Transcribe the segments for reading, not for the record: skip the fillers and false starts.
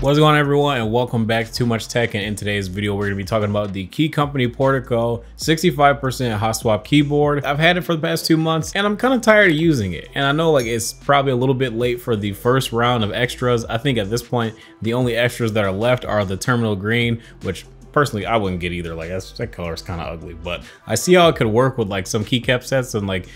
What's going on, everyone, and welcome back to Too Much Tech. And in today's video we're going to be talking about the Key Company Portico 65% hot swap keyboard. I've had it for the past 2 months and I'm kind of tired of using it, and I know like it's probably a little bit late for the first round of extras. I think at this point the only extras that are left are the terminal green, which personally I wouldn't get either. Like that color is kind of ugly, but I see how it could work with like some keycap sets and like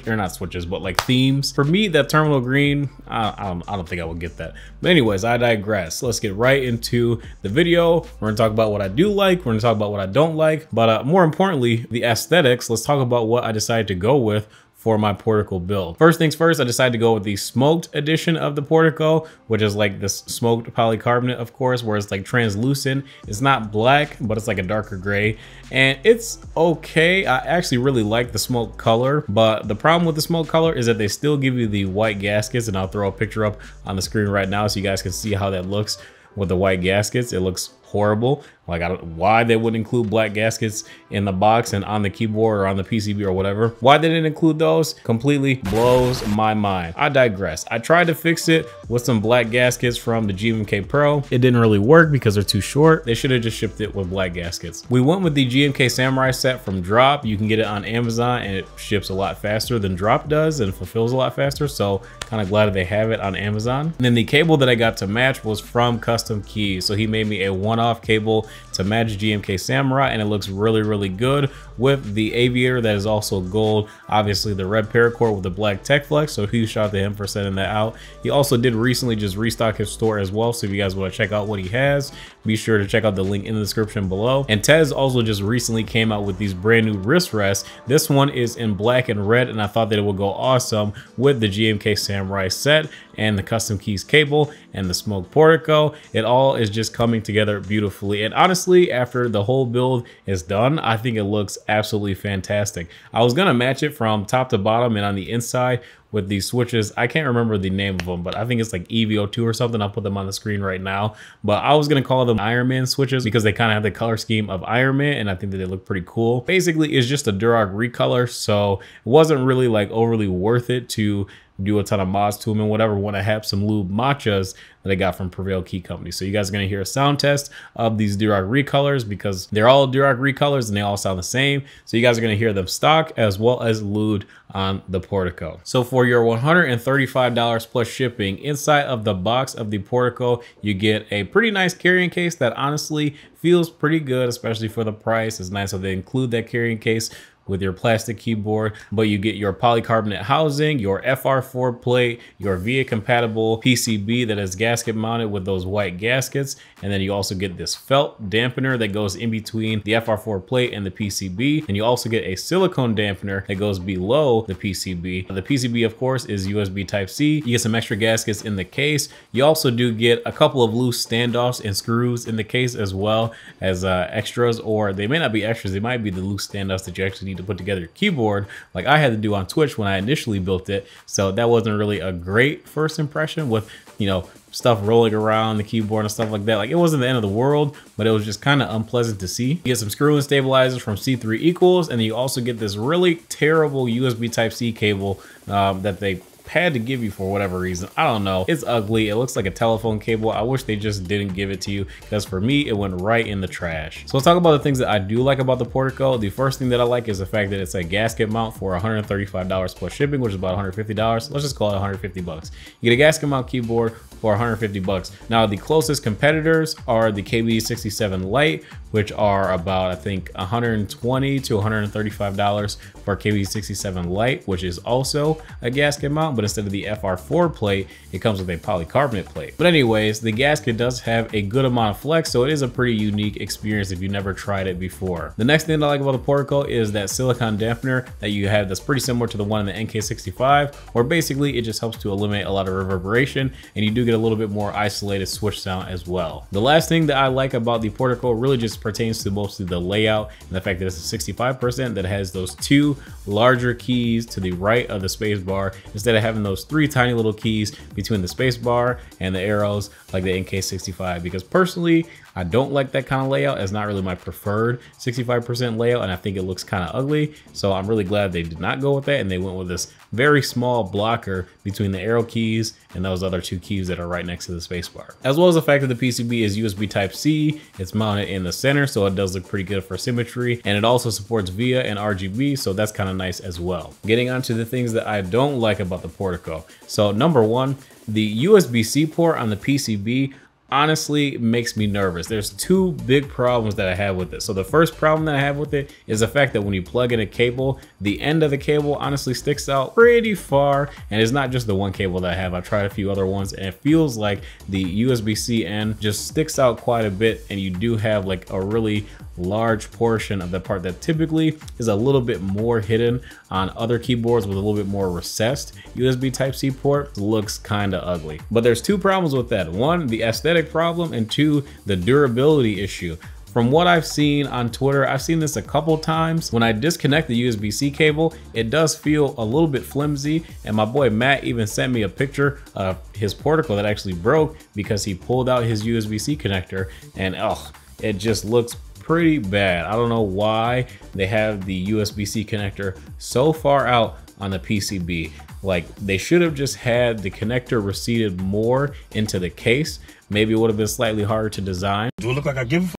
not switches, but like themes. For me, that terminal green, I don't think I would get that. But anyways, I digress. Let's get right into the video. We're gonna talk about what I do like, we're gonna talk about what I don't like, but more importantly, the aesthetics. Let's talk about what I decided to go with for my Portico build. First things first, I decided to go with the smoked edition of the Portico, which is like this smoked polycarbonate, of course, where it's like translucent. It's not black, but it's like a darker gray, and it's okay. I actually really like the smoke color, but the problem with the smoke color is that they still give you the white gaskets, and I'll throw a picture up on the screen right now so you guys can see how that looks with the white gaskets. It looks horrible. Like, I don't know why they would include black gaskets in the box and on the keyboard or on the PCB or whatever. Why they didn't include those completely blows my mind. I digress. I tried to fix it with some black gaskets from the GMK Pro. It didn't really work because they're too short. They should have just shipped it with black gaskets. We went with the GMK Samurai set from Drop. You can get it on Amazon and it ships a lot faster than Drop does and fulfills a lot faster. So kind of glad they have it on Amazon. And then the cable that I got to match was from Custom Keys. So he made me a one-off cable to match GMK Samurai, and it looks really good with the aviator that is also gold. Obviously the red paracord with the black tech flex, so huge shout out to him for sending that out. He also did recently just restock his store as well, so if you guys want to check out what he has, be sure to check out the link in the description below. And Tez also just recently came out with these brand new wrist rests. This one is in black and red, and I thought that it would go awesome with the GMK Samurai set and the Custom Keys cable and the Smoke Portico. It all is just coming together beautifully, and honestly, after the whole build is done, I think it looks absolutely fantastic. I was gonna match it from top to bottom and on the inside with these switches. I can't remember the name of them, but I think it's like EVO2 or something. I'll put them on the screen right now, but I was gonna call them Iron Man switches because they kind of have the color scheme of Iron Man, and I think that they look pretty cool. Basically, it's just a Duroc recolor, so it wasn't really like overly worth it to do a ton of mods to them and whatever when I have some lube matchas that I got from Prevail Key Company. So you guys are going to hear a sound test of these Duroc recolors because they're all Duroc recolors and they all sound the same. So you guys are going to hear them stock as well as lubed on the Portico. So for your $135 plus shipping, inside of the box of the Portico, you get a pretty nice carrying case that honestly feels pretty good, especially for the price. It's nice that they include that carrying case with your plastic keyboard, but you get your polycarbonate housing, your FR4 plate, your VIA compatible PCB that is gasket mounted with those white gaskets, and then you also get this felt dampener that goes in between the FR4 plate and the PCB, and you also get a silicone dampener that goes below the PCB. The PCB, of course, is USB Type-C. You get some extra gaskets in the case. You also do get a couple of loose standoffs and screws in the case as well as extras, or they may not be extras, they might be the loose standoffs that you actually need to put together your keyboard, like I had to do on Twitch when I initially built it. So that wasn't really a great first impression with, you know, stuff rolling around the keyboard and stuff like that. Like, it wasn't the end of the world, but it was just kind of unpleasant to see. You get some screw-in stabilizers from C3 Equalz, and then you also get this really terrible USB Type-C cable that they had to give you for whatever reason. I don't know. It's ugly. It looks like a telephone cable. I wish they just didn't give it to you, because for me, it went right in the trash. So let's talk about the things that I do like about the Portico. The first thing that I like is the fact that it's a gasket mount for $135 plus shipping, which is about $150. Let's just call it 150 bucks. You get a gasket mount keyboard for 150 bucks. Now, the closest competitors are the KB67 Lite, which are about, I think, $120 to $135 for KB67 Lite, which is also a gasket mount, but instead of the FR4 plate, it comes with a polycarbonate plate. But anyways, the gasket does have a good amount of flex, so it is a pretty unique experience if you never tried it before. The next thing that I like about the Portico is that silicone dampener that you have that's pretty similar to the one in the NK65, where basically it just helps to eliminate a lot of reverberation, and you do get a little bit more isolated switch sound as well. The last thing that I like about the Portico really just pertains to mostly the layout and the fact that it's a 65% that has those two larger keys to the right of the space bar instead of having those three tiny little keys between the space bar and the arrows like the NK65, because personally I don't like that kind of layout. It's not really my preferred 65% layout, and I think it looks kind of ugly. So I'm really glad they did not go with that and they went with this very small blocker between the arrow keys and those other two keys that are right next to the spacebar. As well as the fact that the PCB is USB Type-C, it's mounted in the center, so it does look pretty good for symmetry, and it also supports VIA and RGB, so that's kind of nice as well. Getting on to the things that I don't like about the Portico. So number one, the USB-C port on the PCB honestly makes me nervous. There's two big problems that I have with it. So the first problem that I have with it is the fact that when you plug in a cable, the end of the cable honestly sticks out pretty far, and it's not just the one cable that I have. I've tried a few other ones, and it feels like the USB-C end just sticks out quite a bit, and you do have like a really large portion of the part that typically is a little bit more hidden on other keyboards with a little bit more recessed USB Type-C port. Looks kind of ugly. But there's two problems with that. One, the aesthetic problem, and two, the durability issue. From what I've seen on Twitter, I've seen this a couple times. When I disconnect the USB-C cable, it does feel a little bit flimsy, and my boy Matt even sent me a picture of his Portico that actually broke because he pulled out his USB-C connector, and oh, it just looks pretty bad. I don't know why they have the USB-C connector so far out on the PCB. Like, they should have just had the connector receded more into the case. Maybe it would have been slightly harder to design. Do it look like I give a fuck?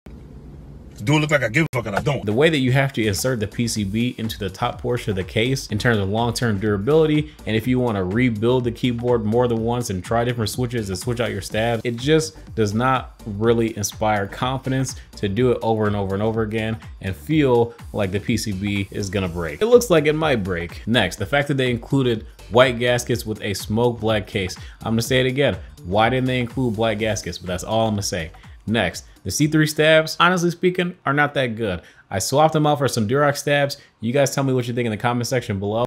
Do it look like I give a fuck and I don't? The way that you have to insert the PCB into the top portion of the case in terms of long-term durability, and if you want to rebuild the keyboard more than once and try different switches and switch out your stabs, it just does not really inspire confidence to do it over and over and over again and feel like the PCB is gonna break. It looks like it might break. Next, the fact that they included white gaskets with a smoke black case. I'm gonna say it again. Why didn't they include black gaskets? But that's all I'm gonna say. Next, the C3 stabs, honestly speaking, are not that good. I swapped them out for some Durox stabs. You guys tell me what you think in the comment section below.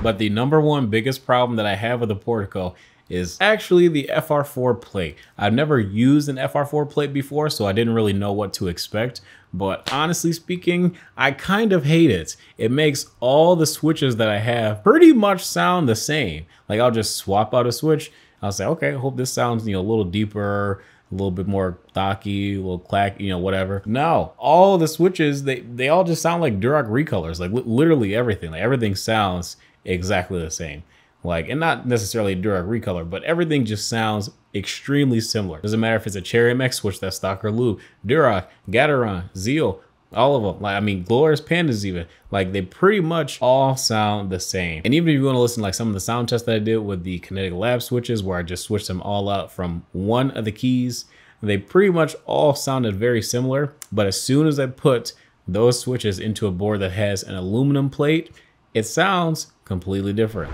But the number one biggest problem that I have with the Portico is actually the FR4 plate. I've never used an FR4 plate before, so I didn't really know what to expect. But honestly speaking, I kind of hate it. It makes all the switches that I have pretty much sound the same. Like, I'll just swap out a switch. I'll say, okay, I hope this sounds, a little deeper, a little bit more thocky, a little clack, whatever. No, all the switches, they all just sound like Durox recolors, like literally everything. Like, everything sounds exactly the same. Like, and not necessarily Durox recolor, but everything just sounds extremely similar. Doesn't matter if it's a Cherry MX switch that's stock or loop, Durox, Gateron, Zeal, all of them. Like, I mean, Glorious Pandas even. Like, they pretty much all sound the same. And even if you want to listen to like some of the sound tests that I did with the Kinetic Lab switches, where I just switched them all out from one of the keys, they pretty much all sounded very similar. But as soon as I put those switches into a board that has an aluminum plate, it sounds completely different.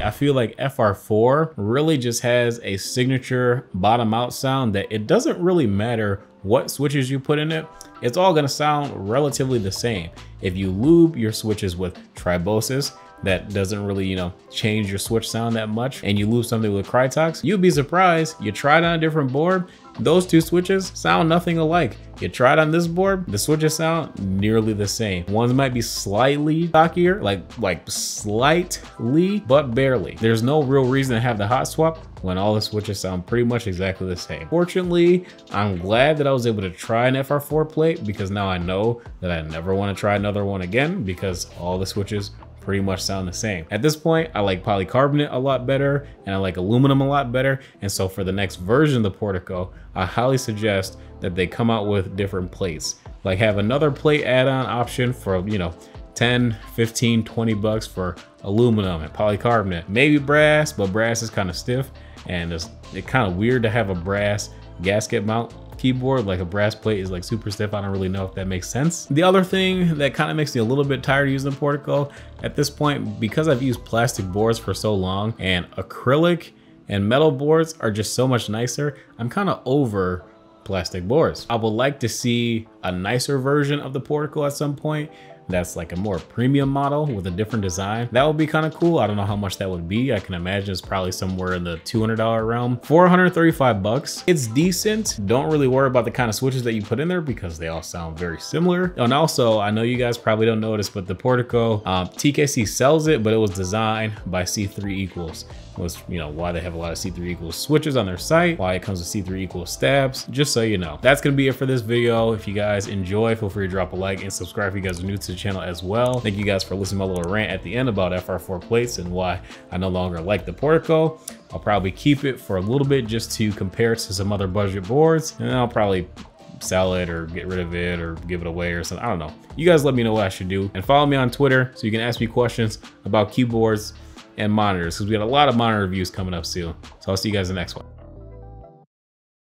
I feel like FR4 really just has a signature bottom out sound that it doesn't really matter what switches you put in it. It's all gonna sound relatively the same. If you lube your switches with Tribosis, that doesn't really, change your switch sound that much, and you lube something with Krytox, you'd be surprised. You try it on a different board, those two switches sound nothing alike. You try it on this board, the switches sound nearly the same. Ones might be slightly stockier, like slightly, but barely. There's no real reason to have the hot swap when all the switches sound pretty much exactly the same. Fortunately, I'm glad that I was able to try an FR4 plate, because now I know that I never want to try another one again, because all the switches pretty much sound the same. At this point, I like polycarbonate a lot better and I like aluminum a lot better. And so for the next version of the Portico, I highly suggest that they come out with different plates. Like have another plate add-on option for, you know, 10, 15, 20 bucks for aluminum and polycarbonate. Maybe brass, but brass is kind of stiff and it's kind of weird to have a brass gasket mount keyboard. Like a brass plate is like super stiff. I don't really know if that makes sense. The other thing that kind of makes me a little bit tired of using the Portico at this point, because I've used plastic boards for so long and acrylic and metal boards are just so much nicer, I'm kind of over plastic boards. I would like to see a nicer version of the Portico at some point that's like a more premium model with a different design. That would be kind of cool. I don't know how much that would be. I can imagine it's probably somewhere in the $200 realm. 435 bucks. It's decent. Don't really worry about the kind of switches that you put in there because they all sound very similar. And also, I know you guys probably don't notice, but the Portico, TKC sells it, but it was designed by C3 Equalz. Was, you know, why they have a lot of C3 Equalz switches on their site, why it comes with C3 Equalz stabs, just so you know. That's gonna be it for this video. If you guys enjoy, feel free to drop a like and subscribe if you guys are new to the channel as well. Thank you guys for listening to my little rant at the end about FR4 plates and why I no longer like the Portico. I'll probably keep it for a little bit just to compare it to some other budget boards, and then I'll probably sell it or get rid of it or give it away or something. I don't know. You guys let me know what I should do, and follow me on Twitter so you can ask me questions about keyboards and monitors, because we got a lot of monitor reviews coming up soon. So I'll see you guys in the next one.